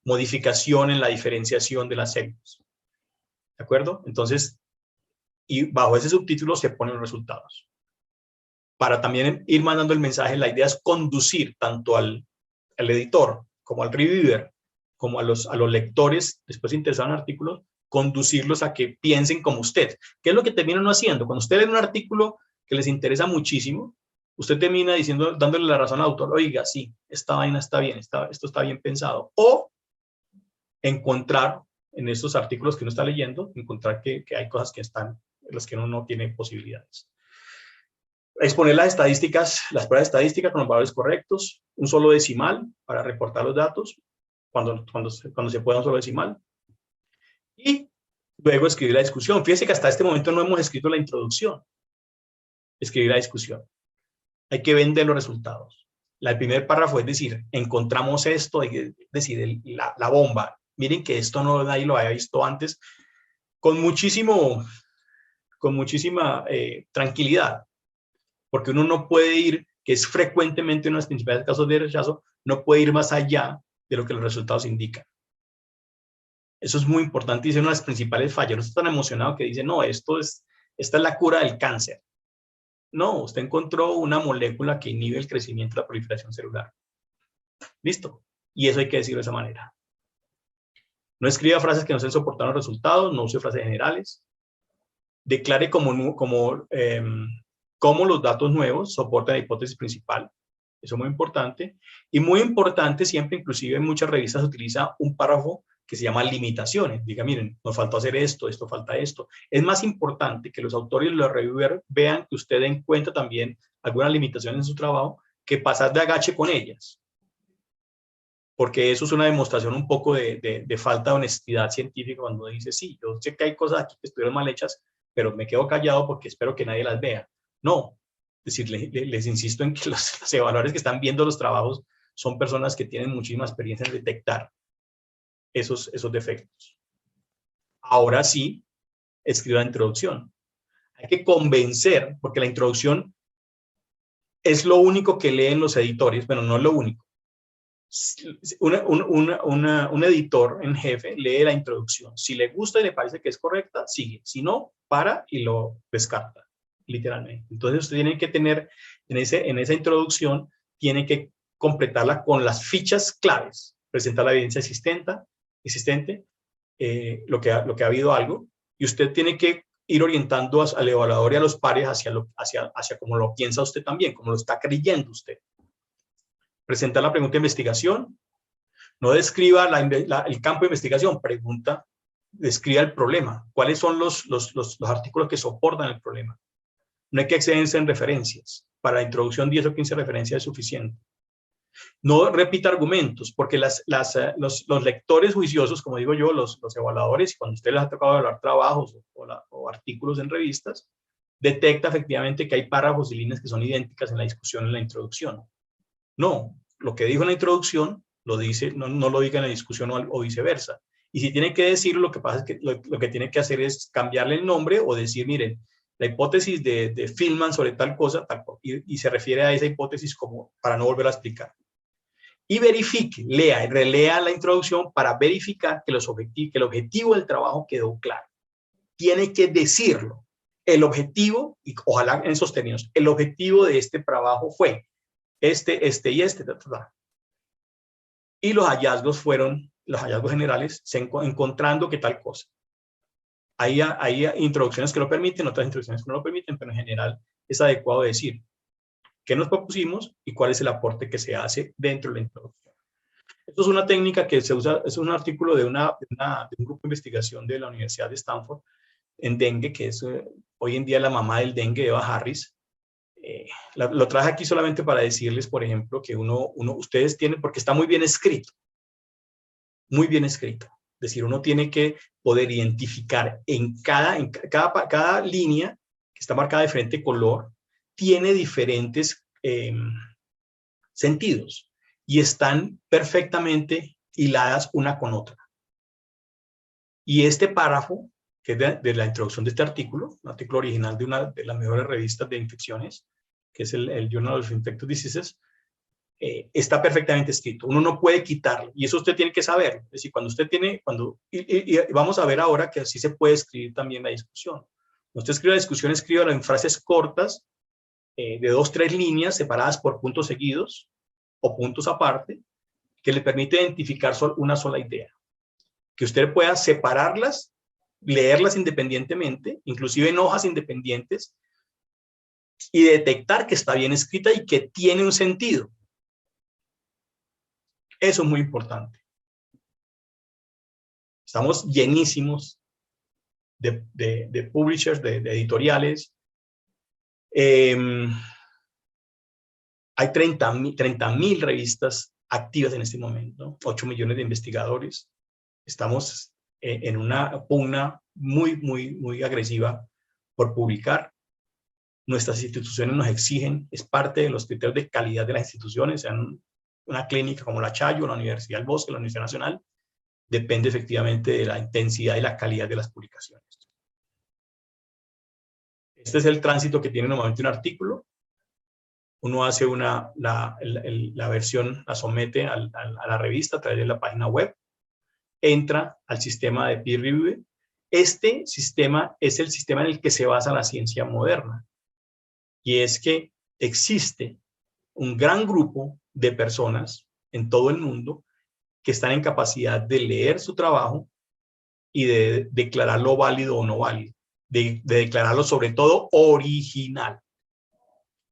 S1: modificación en la diferenciación de las células. ¿De acuerdo? Entonces, y bajo ese subtítulo se ponen los resultados. Para también ir mandando el mensaje, la idea es conducir tanto al editor como al reviewer, como a los lectores, después interesados en artículos, conducirlos a que piensen como usted. ¿Qué es lo que terminan haciendo? Cuando usted lee un artículo que les interesa muchísimo, usted termina diciendo, dándole la razón al autor, oiga, sí, esta vaina está bien, esto está bien pensado. O encontrar en estos artículos que uno está leyendo, encontrar que hay cosas que están, en las que uno no tiene posibilidades. Exponer las estadísticas, las pruebas estadísticas con los valores correctos, un solo decimal para reportar los datos, cuando se pueda un solo decimal. Y luego escribir la discusión. Fíjense que hasta este momento no hemos escrito la introducción. Escribir la discusión. Hay que vender los resultados. El primer párrafo es decir, encontramos esto, es decir, la bomba. Miren que esto nadie lo había visto antes, con muchísima tranquilidad, porque uno no puede ir, que es frecuentemente uno de los principales casos de rechazo, no puede ir más allá de lo que los resultados indican. Eso es muy importante y es una de las principales fallas. No está tan emocionado que dice, no, esta es la cura del cáncer. No, usted encontró una molécula que inhibe el crecimiento y la proliferación celular. Listo. Y eso hay que decirlo de esa manera. No escriba frases que no se soportan los resultados, no use frases generales. Declare cómo los datos nuevos soportan la hipótesis principal. Eso es muy importante. Y muy importante, siempre, inclusive en muchas revistas se utiliza un párrafo que se llama limitaciones. Diga, miren, nos faltó hacer esto falta esto. Es más importante que los autores y los reviewers vean que usted den cuenta también algunas limitaciones en su trabajo que pasar de agache con ellas. porque eso es una demostración un poco de falta de honestidad científica cuando dice, sí, yo sé que hay cosas aquí que estuvieron mal hechas, pero me quedo callado porque espero que nadie las vea. No, es decir, les insisto en que los evaluadores que están viendo los trabajos son personas que tienen muchísima experiencia en detectar esos defectos. Ahora sí, escriba la introducción. Hay que convencer, porque la introducción es lo único que leen los editores, bueno, no es lo único. Un editor en jefe lee la introducción. Si le gusta y le parece que es correcta, sigue. Si no, para y lo descarta, literalmente. Entonces usted tiene que tener, en esa introducción, tiene que completarla con las fichas claves. Presentar la evidencia existente, lo que ha habido algo, y usted tiene que ir orientando al evaluador y a los pares hacia como lo piensa usted también, como lo está creyendo usted. Presentar la pregunta de investigación, no describa el campo de investigación, describa el problema, cuáles son los artículos que soportan el problema. No hay que excederse en referencias, para la introducción 10 o 15 referencias es suficiente. No repita argumentos, porque los lectores juiciosos, como digo yo, los evaluadores, cuando usted les ha tocado evaluar trabajos o artículos en revistas, detecta efectivamente que hay párrafos y líneas que son idénticas en la discusión en la introducción. No, lo que dijo en la introducción lo dice, no lo diga en la discusión o viceversa. Y si tiene que decirlo, lo que pasa es que lo que tiene que hacer es cambiarle el nombre o decir, miren, la hipótesis de Feynman sobre tal cosa, y se refiere a esa hipótesis como para no volver a explicar. Y verifique, lea y relea la introducción para verificar que el objetivo del trabajo quedó claro. Tiene que decirlo. El objetivo, y ojalá en esos términos, el objetivo de este trabajo fue este y este. Y los hallazgos generales, encontrando que tal cosa. Hay introducciones que lo permiten, otras introducciones que no lo permiten, pero en general es adecuado decir qué nos propusimos y cuál es el aporte que se hace dentro de la introducción. Esto es una técnica que se usa, es un artículo de un grupo de investigación de la Universidad de Stanford en dengue, que es hoy en día la mamá del dengue, Eva Harris. Lo traje aquí solamente para decirles, por ejemplo, que ustedes tienen, porque está muy bien escrito. Muy bien escrito. Es decir, uno tiene que poder identificar en cada línea que está marcada de diferente color, tiene diferentes sentidos y están perfectamente hiladas una con otra. Y este párrafo, que es de la introducción de este artículo, un artículo original de una de las mejores revistas de infecciones, que es el Journal of Infectious Diseases, está perfectamente escrito. Uno no puede quitarlo, y eso usted tiene que saber. Es decir, cuando usted tiene, y vamos a ver ahora que así se puede escribir también la discusión. Cuando usted escribe la discusión, escríbala en frases cortas, de 2 o 3 líneas separadas por puntos seguidos o puntos aparte, que le permite identificar una sola idea. Que usted pueda separarlas, leerlas independientemente, inclusive en hojas independientes, y detectar que está bien escrita y que tiene un sentido. Eso es muy importante. Estamos llenísimos de publishers, de editoriales. Hay 30.000 revistas activas en este momento, 8 millones de investigadores. Estamos en una pugna muy agresiva por publicar. Nuestras instituciones nos exigen, es parte de los criterios de calidad de las instituciones, sean una clínica como la Chayo, la Universidad del Bosque, la Universidad Nacional, depende efectivamente de la intensidad y la calidad de las publicaciones. Este es el tránsito que tiene normalmente un artículo. Uno hace la versión, la somete a la revista a través de la página web, entra al sistema de peer review. Este sistema es el sistema en el que se basa la ciencia moderna. Y es que existe un gran grupo de personas en todo el mundo que están en capacidad de leer su trabajo y de declararlo válido o no válido, de declararlo sobre todo original.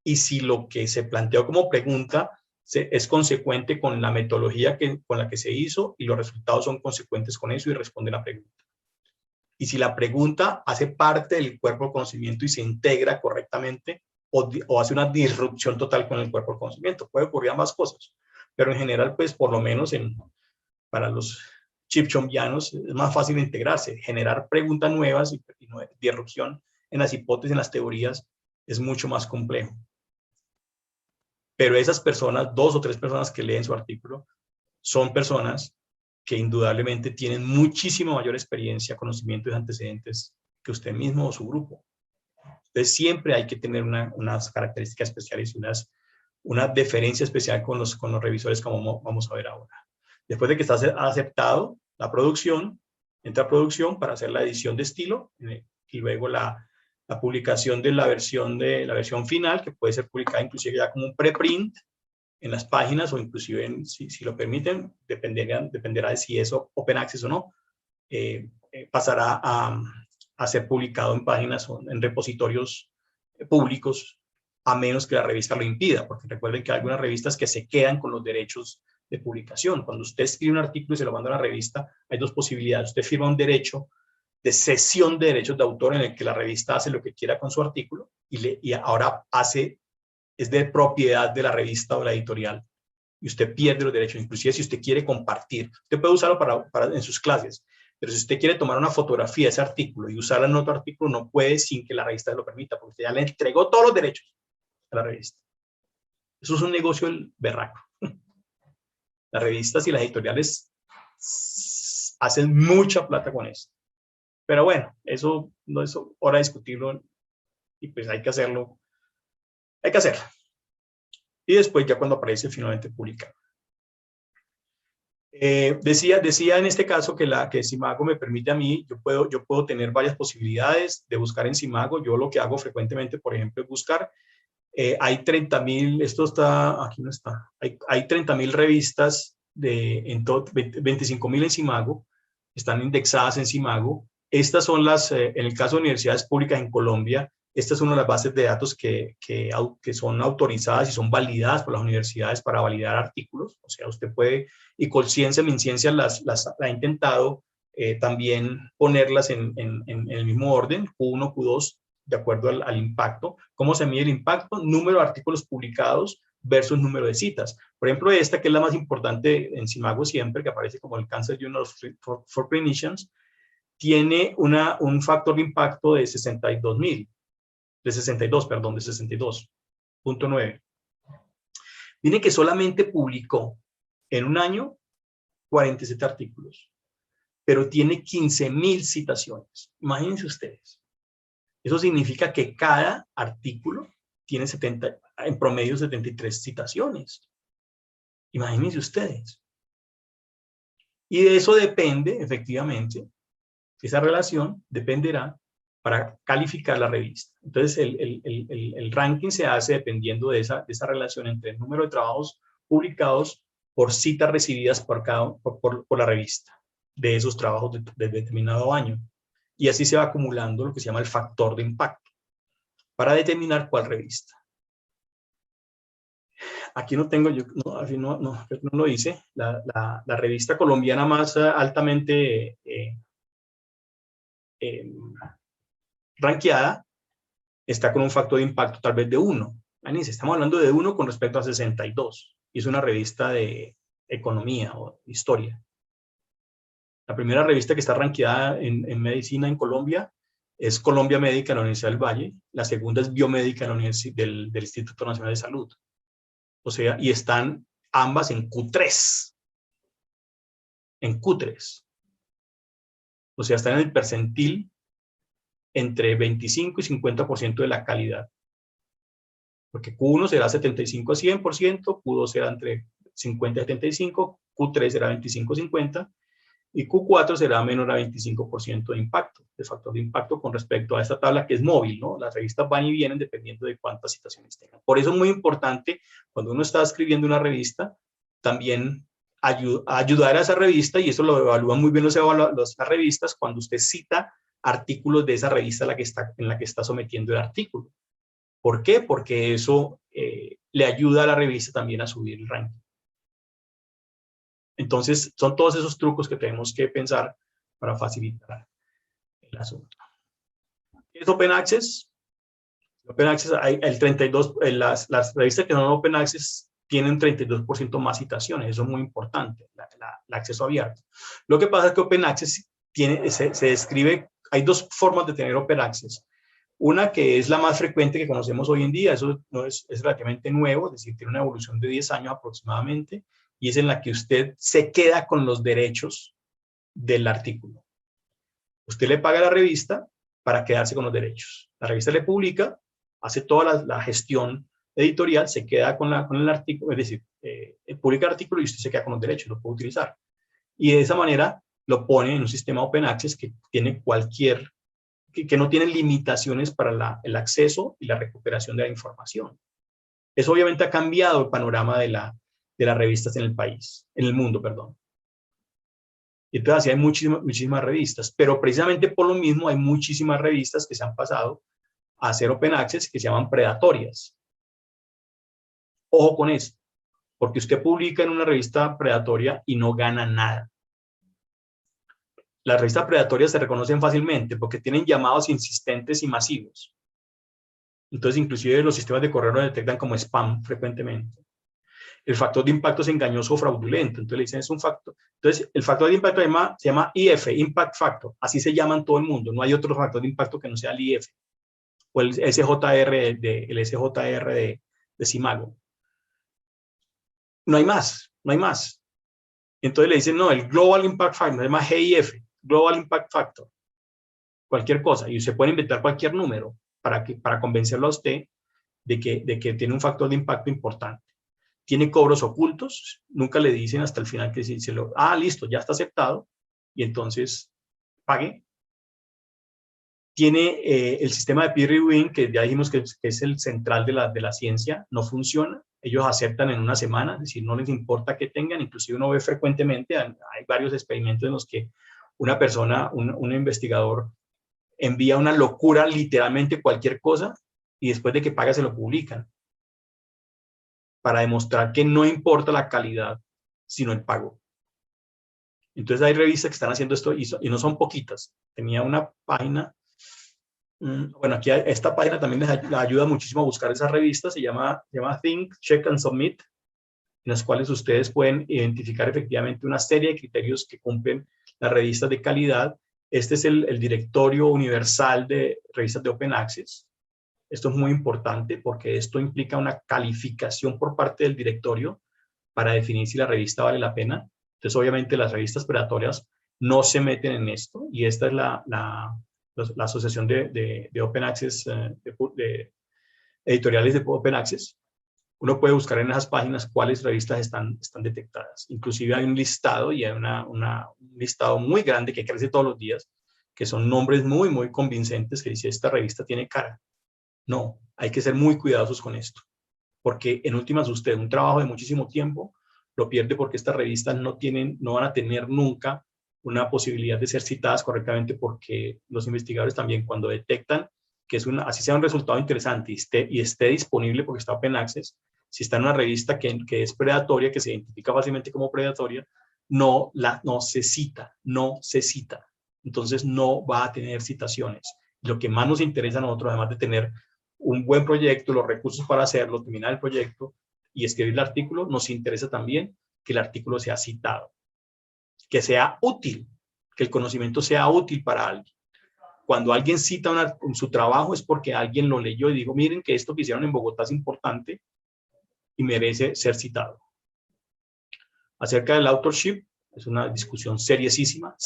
S1: Y si lo que se planteó como pregunta es consecuente con la metodología con la que se hizo y los resultados son consecuentes con eso y responde la pregunta. Y si la pregunta hace parte del cuerpo de conocimiento y se integra correctamente o hace una disrupción total con el cuerpo de conocimiento. Puede ocurrir ambas cosas. pero en general, pues por lo menos para los chipchombianos es más fácil integrarse. Generar preguntas nuevas y disrupción en las hipótesis, en las teorías, es mucho más complejo. Pero esas personas, 2 o 3 personas que leen su artículo, son personas que indudablemente tienen muchísima mayor experiencia, conocimientos y antecedentes que usted mismo o su grupo. Entonces siempre hay que tener unas características especiales y una deferencia especial con los revisores, como vamos a ver ahora. Después de que está aceptado la producción, entra a producción para hacer la edición de estilo y luego la publicación de la versión final, que puede ser publicada inclusive ya como un preprint en las páginas o inclusive, si lo permiten, dependerá de si es open access o no, pasará a ser publicado en páginas o en repositorios públicos, a menos que la revista lo impida, porque recuerden que hay algunas revistas que se quedan con los derechos de publicación. Cuando usted escribe un artículo y se lo manda a la revista, hay 2 posibilidades. Usted firma un derecho de cesión de derechos de autor en el que la revista hace lo que quiera con su artículo y ahora es de propiedad de la revista o la editorial y usted pierde los derechos, inclusive si usted quiere compartir. Usted puede usarlo en sus clases, pero si usted quiere tomar una fotografía de ese artículo y usarla en otro artículo, no puede sin que la revista lo permita, porque usted ya le entregó todos los derechos a la revista. Eso es un negocio del berraco. Las revistas y las editoriales hacen mucha plata con eso. Pero bueno, eso no es hora de discutirlo y pues hay que hacerlo. Hay que hacerlo. Y después ya cuando aparece finalmente publicado. Decía en este caso que Simago me permite a mí, yo puedo tener varias posibilidades de buscar en Simago. Yo lo que hago frecuentemente, por ejemplo, es buscar. Hay 30.000, esto está, aquí no está, hay 30.000 revistas, 25.000 en Simago, están indexadas en Simago. Estas son en el caso de universidades públicas en Colombia, esta es una de las bases de datos que son autorizadas y son validadas por las universidades para validar artículos. O sea, usted puede, y Colciencia, MinCiencia la ha intentado también ponerlas en el mismo orden, Q1, Q2, de acuerdo al impacto. ¿Cómo se mide el impacto? Número de artículos publicados versus número de citas. Por ejemplo, esta que es la más importante en Simago siempre, que aparece como el Cancer Journal for Clinicians, tiene un factor de impacto de 62.9. Miren que solamente publicó en un año 47 artículos, pero tiene 15.000 citaciones. Imagínense ustedes. Eso significa que cada artículo tiene en promedio 73 citaciones. Imagínense ustedes. Y de eso depende, efectivamente, esa relación dependerá para calificar la revista. Entonces, el ranking se hace dependiendo de esa relación entre el número de trabajos publicados por citas recibidas por la revista de esos trabajos de determinado año. Y así se va acumulando lo que se llama el factor de impacto para determinar cuál revista. Aquí no tengo, no lo hice, la revista colombiana más altamente rankeada está con un factor de impacto tal vez de 1. Estamos hablando de 1 con respecto a 62. Y es una revista de economía o historia. La primera revista que está rankeada en medicina en Colombia es Colombia Médica de la Universidad del Valle. La segunda es Biomédica del Instituto Nacional de Salud. O sea, y están ambas en Q3. En Q3. O sea, están en el percentil entre 25 y 50% de la calidad. Porque Q1 será 75 a 100%, Q2 será entre 50 y 75, Q3 será 25 a 50 y Q4 será menor a 25% de impacto, de factor de impacto con respecto a esta tabla que es móvil, ¿no? Las revistas van y vienen dependiendo de cuántas citaciones tengan. Por eso es muy importante, cuando uno está escribiendo una revista, también ayudar a esa revista, y eso lo evalúan muy bien las revistas, cuando usted cita artículos de esa revista en la que está sometiendo el artículo. ¿Por qué? Porque eso le ayuda a la revista también a subir el ranking. Entonces, son todos esos trucos que tenemos que pensar para facilitar el asunto. ¿Qué es Open Access? Open Access, hay el 32, las revistas que son Open Access tienen 32% más citaciones. Eso es muy importante, el acceso abierto. Lo que pasa es que Open Access se describe, hay dos formas de tener Open Access. Una que es la más frecuente que conocemos hoy en día, eso no es relativamente nuevo, es decir, tiene una evolución de 10 años aproximadamente, y es en la que usted se queda con los derechos del artículo. Usted le paga a la revista para quedarse con los derechos. La revista le publica, hace toda la gestión editorial, se queda con el artículo, es decir, publica el artículo y usted se queda con los derechos, lo puede utilizar. Y de esa manera lo pone en un sistema Open Access que tiene que no tiene limitaciones para el acceso y la recuperación de la información. Eso obviamente ha cambiado el panorama de las revistas en el país, en el mundo, perdón. Y entonces así hay muchísimas revistas, pero precisamente por lo mismo hay muchísimas revistas que se han pasado a hacer Open Access que se llaman predatorias. Ojo con eso, porque usted publica en una revista predatoria y no gana nada. Las revistas predatorias se reconocen fácilmente porque tienen llamados insistentes y masivos. Entonces, inclusive los sistemas de correo lo detectan como spam frecuentemente. El factor de impacto es engañoso o fraudulento. Entonces le dicen es un factor. Entonces, el factor de impacto se llama IF, Impact Factor. Así se llama en todo el mundo. No hay otro factor de impacto que no sea el IF. O el SJR de Simago. No hay más, no hay más. Entonces le dicen, no, el Global Impact Factor, se llama GIF, Global Impact Factor. Cualquier cosa. Y usted puede inventar cualquier número para convencerlo a usted de que tiene un factor de impacto importante. Tiene cobros ocultos, nunca le dicen hasta el final que listo, ya está aceptado, y entonces pague. Tiene el sistema de peer reviewing, que ya dijimos que es el central de la ciencia, no funciona. Ellos aceptan en una semana, es decir, no les importa que tengan, inclusive uno ve frecuentemente, hay varios experimentos en los que una persona, un investigador, envía una locura, literalmente cualquier cosa, y después de que paga se lo publican, para demostrar que no importa la calidad, sino el pago. Entonces hay revistas que están haciendo esto y no son poquitas. Tenía una página, bueno, aquí esta página también les ayuda muchísimo a buscar esas revistas, se llama Think, Check and Submit, en las cuales ustedes pueden identificar efectivamente una serie de criterios que cumplen las revistas de calidad. Este es el directorio universal de revistas de Open Access. Esto es muy importante porque esto implica una calificación por parte del directorio para definir si la revista vale la pena. Entonces, obviamente, las revistas predatorias no se meten en esto, y esta es la asociación de Open Access, de editoriales de Open Access. Uno puede buscar en esas páginas cuáles revistas están detectadas. Inclusive hay un listado, y hay un listado muy grande que crece todos los días, que son nombres muy, muy convincentes, que dice, esta revista tiene cara. No, hay que ser muy cuidadosos con esto, porque en últimas usted un trabajo de muchísimo tiempo lo pierde porque estas revistas no van a tener nunca una posibilidad de ser citadas correctamente, porque los investigadores también, cuando detectan que así sea un resultado interesante y esté disponible porque está Open Access, si está en una revista que es predatoria, que se identifica fácilmente como predatoria, no se cita. Entonces no va a tener citaciones. Lo que más nos interesa a nosotros, además de tener un buen proyecto, los recursos para hacerlo, terminar el proyecto y escribir el artículo, nos interesa también que el artículo sea citado, que sea útil, que el conocimiento sea útil para alguien. Cuando alguien cita su trabajo es porque alguien lo leyó y dijo, miren que esto que hicieron en Bogotá es importante y merece ser citado. Acerca del authorship, es una discusión seriosísima.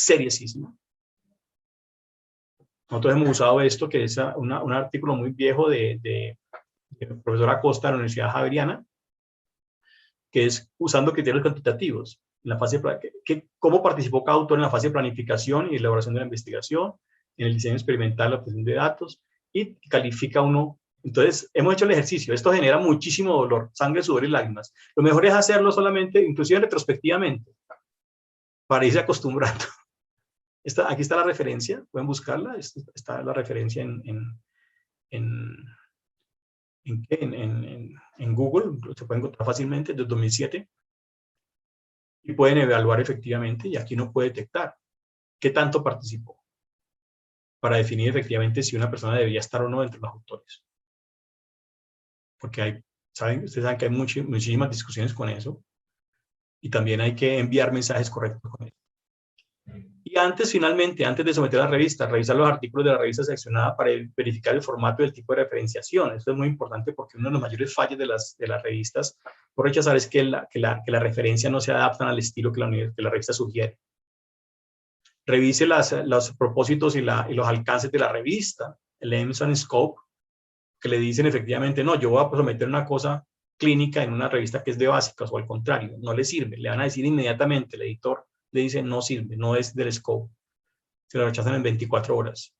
S1: Nosotros hemos usado esto, que es un artículo muy viejo de profesor Acosta de la Universidad Javeriana, que es usando criterios cuantitativos. En la fase cómo participó cada autor en la fase de planificación y elaboración de la investigación, en el diseño experimental, la obtención de datos, y califica uno. Entonces, hemos hecho el ejercicio. Esto genera muchísimo dolor, sangre, sudor y lágrimas. Lo mejor es hacerlo solamente, inclusive retrospectivamente, para irse acostumbrando. Aquí está la referencia, pueden buscarla. Está la referencia en Google, se puede encontrar fácilmente, desde 2007, y pueden evaluar efectivamente, y aquí uno puede detectar qué tanto participó, para definir efectivamente si una persona debería estar o no entre los autores. Porque hay Ustedes saben que hay muchísimas discusiones con eso. Y también hay que enviar mensajes correctos con eso. Y finalmente, antes de someter a la revista, revisar los artículos de la revista seleccionada para verificar el formato y el tipo de referenciación. Esto es muy importante porque uno de los mayores fallos de las revistas por rechazar es que la referencia no se adaptan al estilo que la revista sugiere. Revise los propósitos y los alcances de la revista, el aims and scope, que le dicen efectivamente, no, yo voy a someter una cosa clínica en una revista que es de básicas, o al contrario, no le sirve. Le van a decir inmediatamente, el editor le dice, no sirve, no es del scope. Se lo rechazan en 24 horas.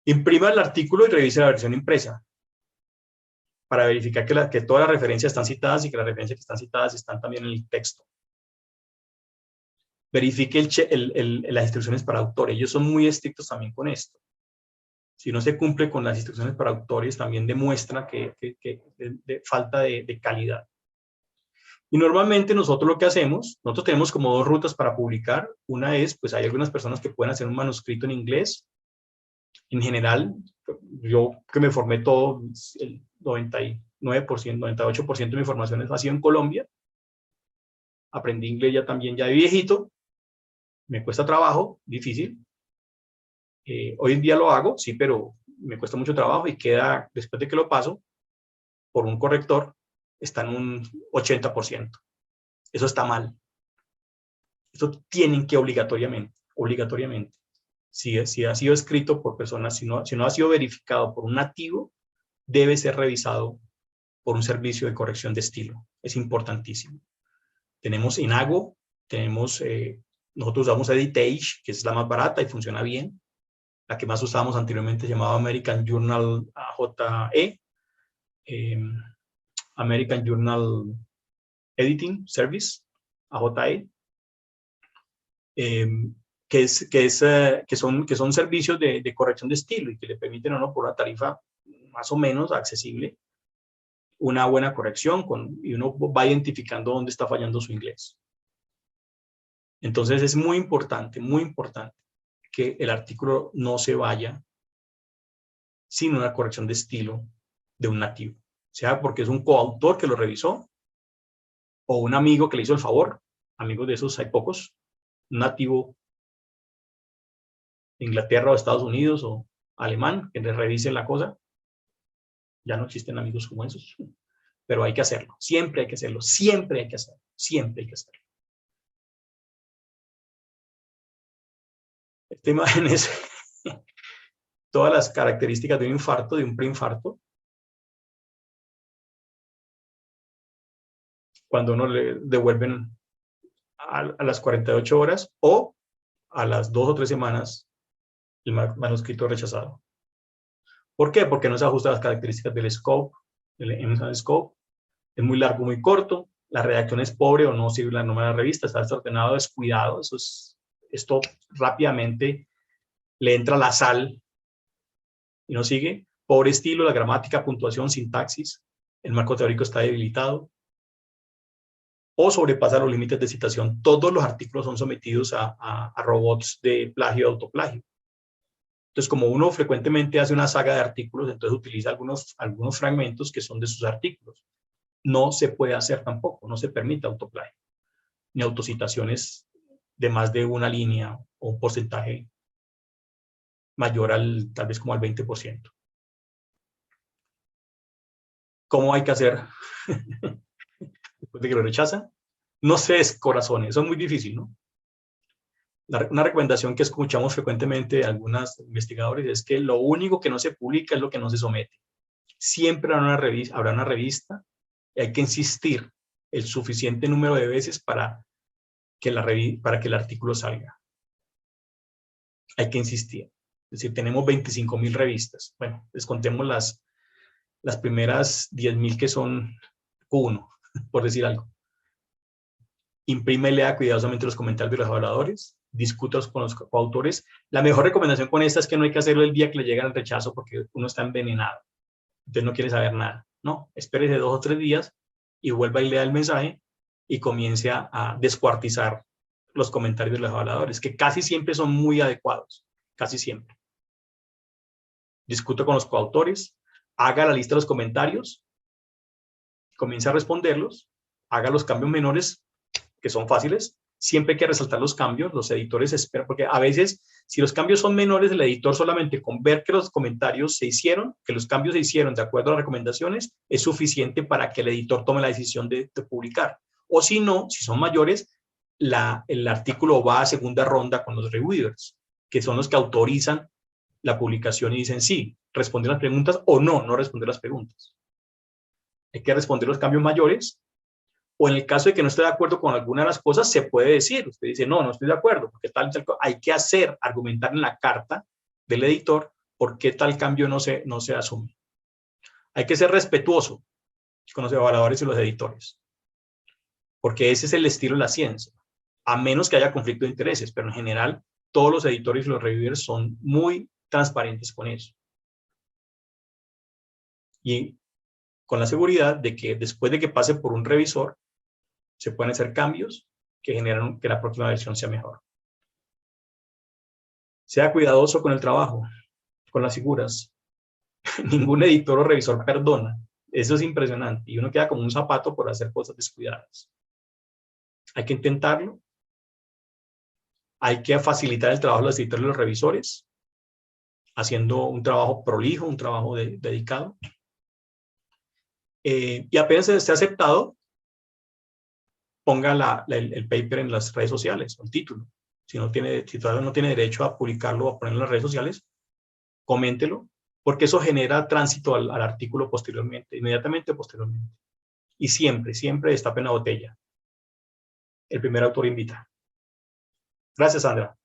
S1: Imprima el artículo y revise la versión impresa para verificar que todas las referencias están citadas y que las referencias que están citadas están también en el texto. Verifique las instrucciones para autores. Ellos son muy estrictos también con esto. Si no se cumple con las instrucciones para autores, también demuestra que falta de calidad. Y normalmente nosotros lo que hacemos, nosotros tenemos como dos rutas para publicar. Una es, pues hay algunas personas que pueden hacer un manuscrito en inglés. En general, yo que me formé todo, el 99%, 98% de mi formación ha sido en Colombia. Aprendí inglés ya también, ya de viejito. Me cuesta trabajo, difícil. Hoy en día lo hago, sí, pero me cuesta mucho trabajo y queda, después de que lo paso, por un corrector, está en un 80%. Eso está mal. Eso tienen que obligatoriamente, si ha sido escrito por personas, si no ha sido verificado por un nativo, debe ser revisado por un servicio de corrección de estilo. Es importantísimo. Tenemos Inago, nosotros usamos Editage, que es la más barata y funciona bien. La que más usábamos anteriormente se llamaba American Journal AJE, American Journal Editing Service, AJE, que son servicios de corrección de estilo y que le permiten a uno por una tarifa más o menos accesible una buena corrección y uno va identificando dónde está fallando su inglés. Entonces es muy importante que el artículo no se vaya sin una corrección de estilo de un nativo, sea porque es un coautor que lo revisó o un amigo que le hizo el favor. Amigos de esos hay pocos, un nativo de Inglaterra o Estados Unidos o alemán que le revisen la cosa. Ya no existen amigos como esos, pero hay que hacerlo, siempre hay que hacerlo, siempre hay que hacerlo, siempre hay que hacerlo. Esta imagen es todas las características de un infarto, de un preinfarto. Cuando uno le devuelven a las 48 horas o a las 2 o 3 semanas el manuscrito rechazado. ¿Por qué? Porque no se ajusta a las características del scope, del Emerson Scope. Es muy largo, muy corto. La redacción es pobre o no sirve la norma de la revista. Está desordenado, descuidado. Esto rápidamente le entra la sal y no sigue. Pobre estilo, la gramática, puntuación, sintaxis. El marco teórico está debilitado o sobrepasa los límites de citación. Todos los artículos son sometidos a robots de plagio y autoplagio. Entonces, como uno frecuentemente hace una saga de artículos, entonces utiliza algunos fragmentos que son de sus artículos. No se puede hacer tampoco, no se permite autoplagio, ni autocitaciones de más de una línea o un porcentaje mayor tal vez como al 20%. ¿Cómo hay que hacer después de que lo rechazan? No se descorazones, eso es muy difícil, ¿no? Una recomendación que escuchamos frecuentemente de algunos investigadores es que lo único que no se publica es lo que no se somete. Siempre habrá una revista y hay que insistir el suficiente número de veces para que el artículo salga. Hay que insistir. Es decir, tenemos 25.000 revistas. Bueno, descontemos las primeras 10.000 que son Q1, por decir algo. Imprime y lea cuidadosamente los comentarios de los evaluadores, discuta con los coautores. La mejor recomendación con esta es que no hay que hacerlo el día que le llega el rechazo porque uno está envenenado. Entonces no quiere saber nada. No, espérese 2 o 3 días y vuelva y lea el mensaje y comience a descuartizar los comentarios de los evaluadores, que casi siempre son muy adecuados, casi siempre. Discuta con los coautores, haga la lista de los comentarios, comience a responderlos, haga los cambios menores, que son fáciles. Siempre hay que resaltar los cambios, los editores esperan, porque a veces, si los cambios son menores, el editor solamente con ver que los comentarios se hicieron, que los cambios se hicieron de acuerdo a las recomendaciones, es suficiente para que el editor tome la decisión de publicar. O si no, si son mayores, el artículo va a segunda ronda con los reviewers, que son los que autorizan la publicación y dicen sí, responder las preguntas o no, no responder las preguntas. Hay que responder los cambios mayores, o en el caso de que no esté de acuerdo con alguna de las cosas, se puede decir, usted dice, no, no estoy de acuerdo, porque tal, hay que argumentar en la carta del editor por qué tal cambio no se asume. Hay que ser respetuoso con los evaluadores y los editores, porque ese es el estilo de la ciencia, a menos que haya conflicto de intereses, pero en general todos los editores y los reviewers son muy transparentes con eso. Y con la seguridad de que después de que pase por un revisor, se pueden hacer cambios que generan que la próxima versión sea mejor. Sea cuidadoso con el trabajo, con las figuras. Ningún editor o revisor perdona. Eso es impresionante. Y uno queda como un zapato por hacer cosas descuidadas. Hay que intentarlo. Hay que facilitar el trabajo de los editores y los revisores, haciendo un trabajo prolijo, un trabajo dedicado. Y apenas esté aceptado, ponga el paper en las redes sociales, el título. Si todavía no tiene derecho a publicarlo o a ponerlo en las redes sociales, coméntelo, porque eso genera tránsito al artículo posteriormente, inmediatamente posteriormente. Y siempre, siempre destapen la botella. El primer autor invita. Gracias, Sandra.